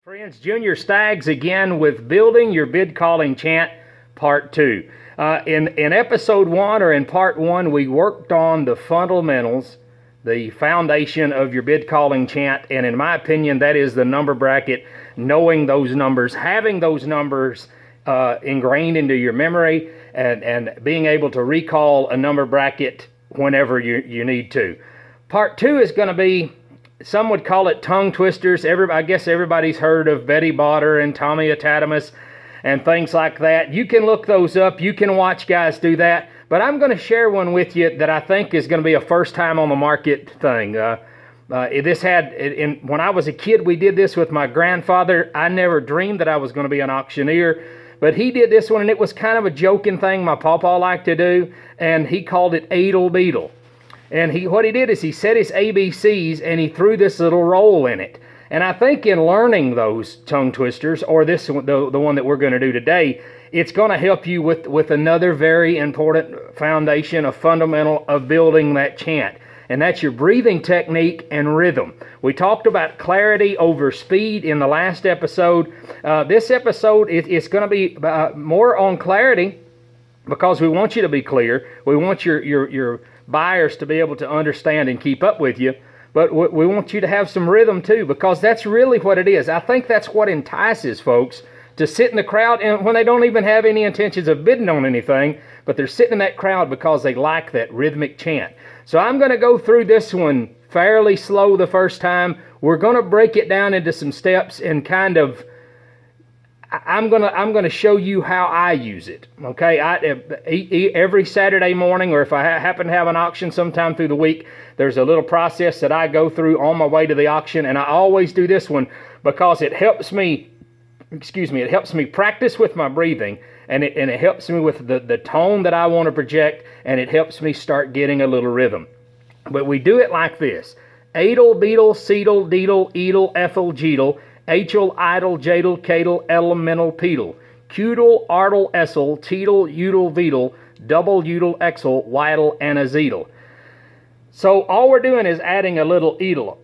Friends, Junior Staggs again with Building Your Bid Calling Chant Part 2. In Episode 1, or in Part 1, we worked on the fundamentals, the foundation of your bid calling chant, and in my opinion, that is the number bracket, knowing those numbers, having those numbers ingrained into your memory, and being able to recall a number bracket whenever you need to. Part 2 is going to be, some would call it tongue twisters. I guess everybody's heard of Betty Botter and Tommy Atatamus and things like that. You can look those up. You can watch guys do that. But I'm going to share one with you that I think is going to be a first time on the market thing. When I was a kid, we did this with my grandfather. I never dreamed that I was going to be an auctioneer. But he did this one, and it was kind of a joking thing my papa liked to do. And he called it Adel Beetle. And what he did is he set his ABCs and he threw this little roll in it. And I think in learning those tongue twisters, or the one that we're going to do today, it's going to help you with another very important foundation, a fundamental of building that chant. And that's your breathing technique and rhythm. We talked about clarity over speed in the last episode. This episode is going to be more on clarity, because we want you to be clear. We want your buyers to be able to understand and keep up with you. But we want you to have some rhythm too, because that's really what it is. I think that's what entices folks to sit in the crowd, and when they don't even have any intentions of bidding on anything, but they're sitting in that crowd because they like that rhythmic chant. So I'm going to go through this one fairly slow the first time. We're going to break it down into some steps and kind of, I'm gonna show you how I use it. Okay, every Saturday morning, or if I happen to have an auction sometime through the week, there's a little process that I go through on my way to the auction, and I always do this one because it helps me. It helps me practice with my breathing, and it helps me with the tone that I want to project, and it helps me start getting a little rhythm. But we do it like this: Adel, Beetle, Seedle, Deedle, Edel, Ethel, Jeedle, Hel, Idle, Jadle, Cadle, Elemental, Pedal, Cudle, Artle, Essel, Teedle, Udle, Veedle, Double, Udle, Exel, Whittle, and Azedle. So all we're doing is adding a little edel,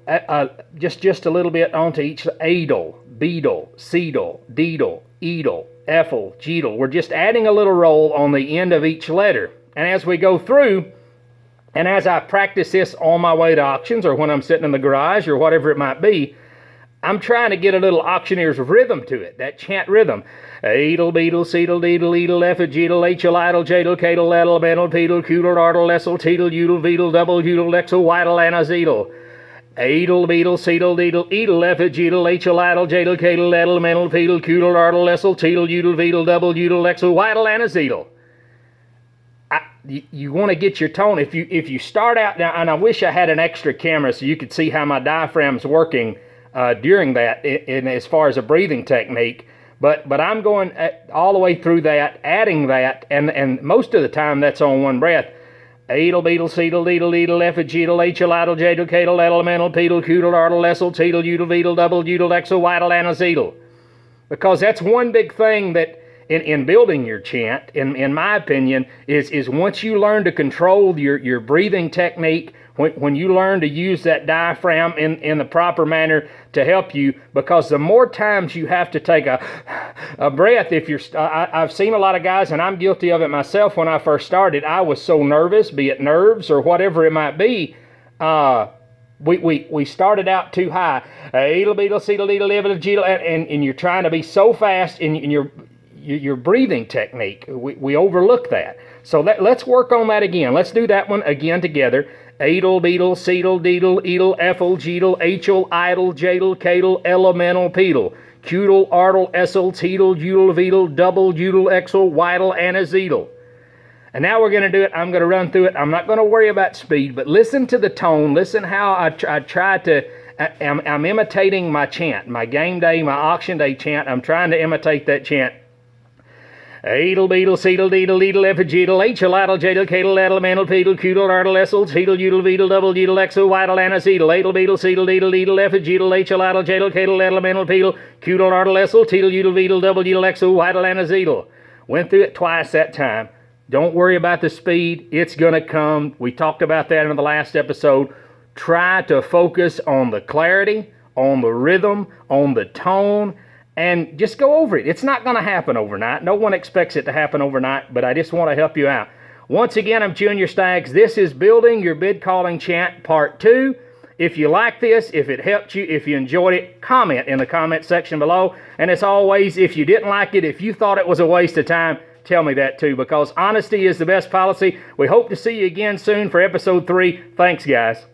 just a little bit onto each. Adel, Beedle, Seedle, Deedle, Edel, Ethel, Jeedle. We're just adding a little roll on the end of each letter. And as we go through, and as I practice this on my way to auctions, or when I'm sitting in the garage, or whatever it might be, I'm trying to get a little auctioneer's rhythm to it, that chant rhythm. Adel, Beetle, Seedle, Deedle, Edel, Ethel, Jeedle, Hel, Idle, Jadle, Cadle, Elemental, Pedal, Cudle, Artle, Essel, Teedle, Udle, Veedle, Double, Udle, Exel, Whittle, and Azedle. Adel, Beetle, Seedle, Deedle, Edel, Ethel, Jeedle, Hel, Idle, Jadle, Cadle, Elemental, Pedal, Cudle, Artle, Essel, Teedle, Udle, Veedle, Double, Udle, Exel, Whittle, and Azedle. You want to get your tone. If you start out now, and I wish I had an extra camera so you could see how my diaphragm's working during that, in as far as a breathing technique, but I'm going all the way through that, adding that, and most of the time that's on one breath. Adel, Beetle, Seedle, Deedle, Edel, Ethel, Jeedle, Hel, Idle, Jadle, Cadle, Elemental, Pedal, Cudle, Artle, Essel, Teedle, Udle, Veedle, Double, Udle, Exel, Whittle, and Azedle. Because that's one big thing that in building your chant, in my opinion, is once you learn to control your breathing technique, when you learn to use that diaphragm in the proper manner to help you, because the more times you have to take a breath, I've seen a lot of guys, and I'm guilty of it myself. When I first started, I was so nervous, be it nerves or whatever it might be. We started out too high. Adel, Beetle, Seedle, Deedle, Ethel, Jeedle, and you're trying to be so fast in your breathing technique. We overlook that. So let's work on that again. Let's do that one again together. Adel, Beetle, Seedle, Deedle, Edel, Ethel, Jeedle, Hel, Idle, Jadle, Cadle, Elemental, Pedal, Cudle, Artle, Essel, Teedle, Udle, Veedle, Double, Udle, Exel, Whittle, and Azedle. And now we're going to do it. I'm going to run through it. I'm not going to worry about speed, but listen to the tone. Listen how I try to, I'm imitating my chant, my game day, my auction day chant. I'm trying to imitate that chant. Adel, Beetle, Seedle, Deedle, Edel, Ethel, Jeedle, Hel, Idle, Jadle, Cadle, Elemental, Pedal, Cudle, Artle, Essel, Teedle, Udle, Veedle, Double, Udle, Exel, Whittle, and Azedle. Adel, Beetle, Seedle, Deedle, Edel, Ethel, Jeedle, Hel, Idle, Jadle, Cadle, Elemental, Pedal, Cudle, Artle, Essel, Teedle, Udle, Veedle, Double, Udle, Exel, Whittle, and Azedle. Went through it twice that time. Don't worry about the speed. It's going to come. We talked about that in the last episode. Try to focus on the clarity, on the rhythm, on the tone, and just go over it. It's not going to happen overnight. No one expects it to happen overnight, but I just want to help you out. Once again, I'm Junior Staggs. This is Building Your Bid Calling Chant Part 2. If you like this, if it helped you, if you enjoyed it, comment in the comment section below. And as always, if you didn't like it, if you thought it was a waste of time, tell me that too, because honesty is the best policy. We hope to see you again soon for episode 3. Thanks, guys.